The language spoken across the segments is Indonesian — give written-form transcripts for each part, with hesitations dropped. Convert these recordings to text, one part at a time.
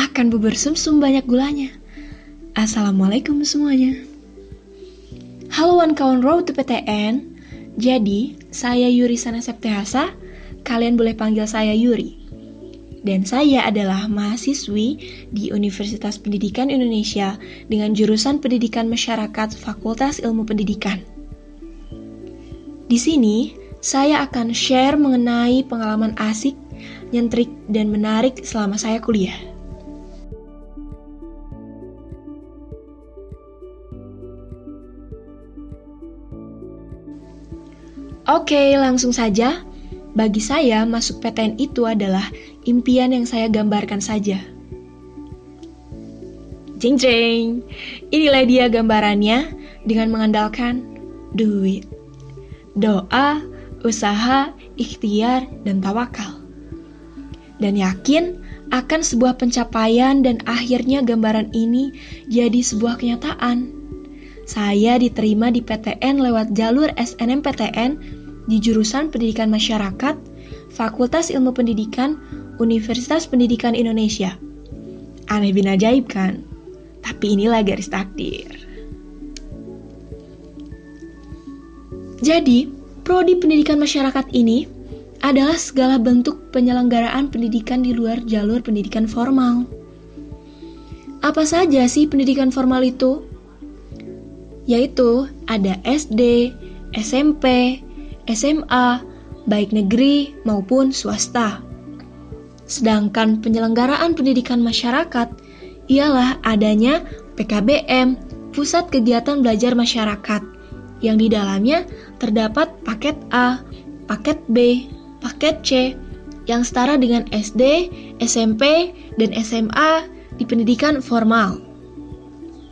akan bubur sumsum banyak gulanya. Assalamualaikum semuanya. Halo kawan Road to PTN. Jadi, saya Yuri Sana Septiasa. Kalian boleh panggil saya Yuri. Dan saya adalah mahasiswi di Universitas Pendidikan Indonesia dengan jurusan Pendidikan Masyarakat Fakultas Ilmu Pendidikan. Di sini, saya akan share mengenai pengalaman asik, nyentrik, dan menarik selama saya kuliah. Oke, langsung saja. Bagi saya, masuk PTN itu adalah impian yang saya gambarkan saja. Jeng jeng, inilah dia gambarannya dengan mengandalkan duit, doa, usaha, ikhtiar, dan tawakal. Dan yakin akan sebuah pencapaian dan akhirnya gambaran ini jadi sebuah kenyataan. Saya diterima di PTN lewat jalur SNMPTN di jurusan Pendidikan Masyarakat, Fakultas Ilmu Pendidikan, Universitas Pendidikan Indonesia. Aneh bin ajaib kan? Tapi inilah garis takdir. Jadi, prodi pendidikan masyarakat ini adalah segala bentuk penyelenggaraan pendidikan di luar jalur pendidikan formal. Apa saja sih pendidikan formal itu? Yaitu ada SD, SMP, SMA, baik negeri maupun swasta. Sedangkan penyelenggaraan pendidikan masyarakat ialah adanya PKBM, Pusat Kegiatan Belajar Masyarakat, yang di dalamnya terdapat paket A, paket B, paket C, yang setara dengan SD, SMP, dan SMA di pendidikan formal.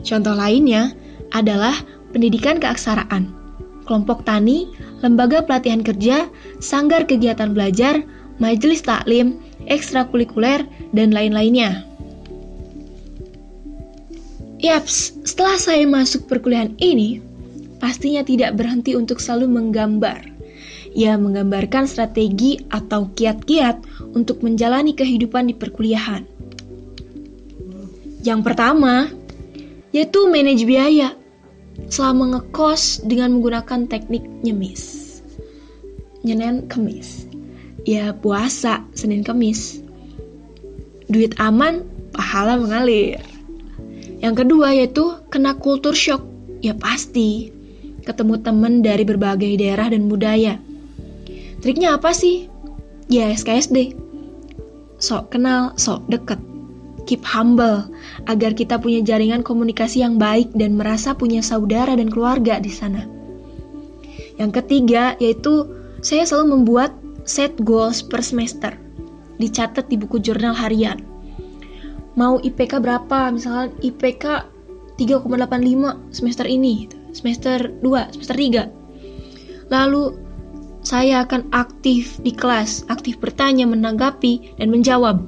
Contoh lainnya adalah pendidikan keaksaraan, kelompok tani, lembaga pelatihan kerja, sanggar kegiatan belajar, majelis taklim, ekstrakurikuler, dan lain-lainnya. Yaps, setelah saya masuk perkuliahan ini, pastinya tidak berhenti untuk selalu menggambar. Ya, menggambarkan strategi atau kiat-kiat untuk menjalani kehidupan di perkuliahan. Yang pertama, yaitu manage biaya selama ngekos dengan menggunakan teknik nyemis. Senin Kemis. Ya, puasa Senin Kemis. Duit aman, pahala mengalir. Yang kedua yaitu kena kultur shock. Ya pasti, ketemu teman dari berbagai daerah dan budaya. Triknya apa sih? Ya SKSD. Sok kenal, sok deket. Keep humble, agar kita punya jaringan komunikasi yang baik dan merasa punya saudara dan keluarga di sana. Yang ketiga yaitu saya selalu membuat set goals per semester. Dicatat di buku jurnal harian. Mau IPK berapa? Misalnya IPK 3,85 semester ini, semester 2, semester 3. Lalu saya akan aktif di kelas, aktif bertanya, menanggapi, dan menjawab.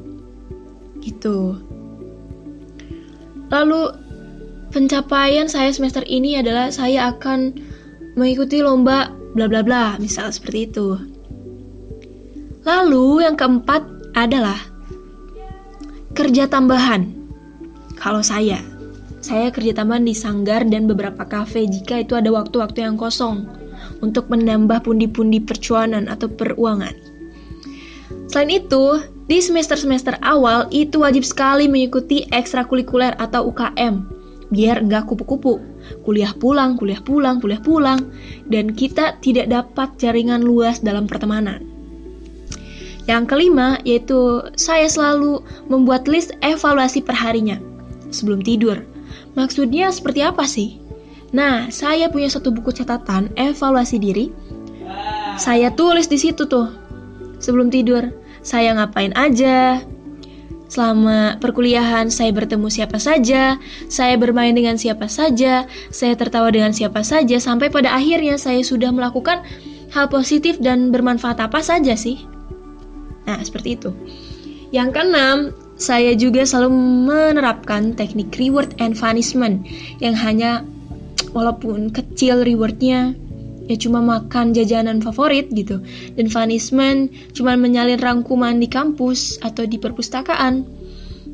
Gitu. Lalu pencapaian saya semester ini adalah saya akan mengikuti lomba bla bla bla, misal seperti itu. Lalu yang keempat adalah kerja tambahan. Kalau saya kerja tambahan di sanggar dan beberapa kafe jika itu ada waktu-waktu yang kosong untuk menambah pundi-pundi percuanan atau peruangan. Selain itu, di semester-semester awal itu wajib sekali mengikuti ekstrakurikuler atau UKM biar enggak kupu-kupu. Kuliah pulang, dan kita tidak dapat jaringan luas dalam pertemanan. Yang kelima, yaitu saya selalu membuat list evaluasi perharinya sebelum tidur. Maksudnya seperti apa sih? Nah, saya punya satu buku catatan evaluasi diri. Saya tulis di situ tuh sebelum tidur. Saya ngapain aja? Selama perkuliahan saya bertemu siapa saja, saya bermain dengan siapa saja, saya tertawa dengan siapa saja, sampai pada akhirnya saya sudah melakukan hal positif dan bermanfaat apa saja sih? Nah, seperti itu. Yang keenam, saya juga selalu menerapkan teknik reward and punishment yang hanya walaupun kecil rewardnya ya cuma makan jajanan favorit gitu, dan punishment cuma menyalin rangkuman di kampus atau di perpustakaan.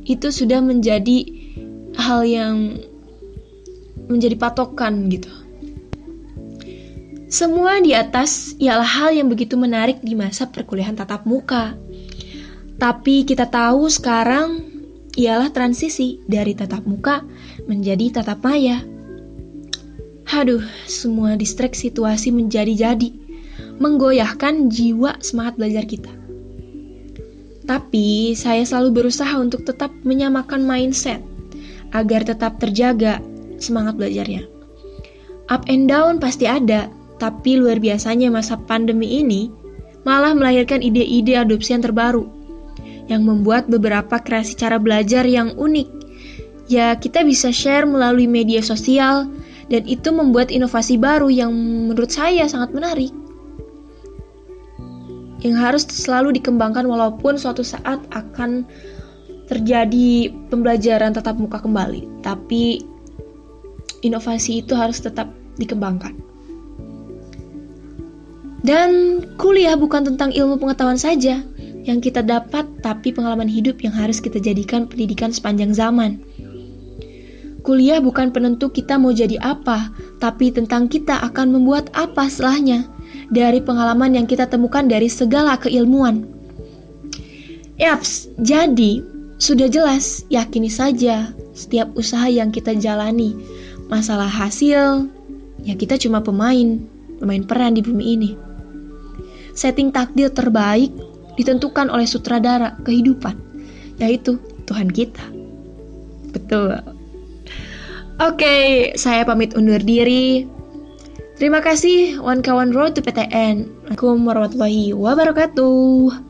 itu sudah menjadi hal yang menjadi patokan gitu. Semua di atas ialah hal yang begitu menarik di masa perkuliahan tatap muka. Tapi kita tahu sekarang ialah transisi dari tatap muka menjadi tatap maya. Haduh, semua distrek situasi menjadi-jadi, menggoyahkan jiwa semangat belajar kita. Tapi saya selalu berusaha untuk tetap menyamakan mindset agar tetap terjaga semangat belajarnya. Up and down pasti ada, tapi luar biasanya masa pandemi ini malah melahirkan ide-ide adopsi yang terbaru, yang membuat beberapa kreasi cara belajar yang unik. Ya, kita bisa share melalui media sosial, dan itu membuat inovasi baru yang menurut saya sangat menarik, yang harus selalu dikembangkan walaupun suatu saat akan terjadi pembelajaran tatap muka kembali. Tapi inovasi itu harus tetap dikembangkan. Dan kuliah bukan tentang ilmu pengetahuan saja yang kita dapat, tapi pengalaman hidup yang harus kita jadikan pendidikan sepanjang zaman. Kuliah bukan penentu kita mau jadi apa, tapi tentang kita akan membuat apa setelahnya dari pengalaman yang kita temukan dari segala keilmuan. Yaps, jadi sudah jelas, yakini saja setiap usaha yang kita jalani. Masalah hasil, ya kita cuma pemain peran di bumi ini. Setting takdir terbaik ditentukan oleh sutradara kehidupan, yaitu Tuhan kita. Betul. Oke, saya pamit undur diri. Terima kasih, kawan Road to PTN. Assalamualaikum warahmatullahi wabarakatuh.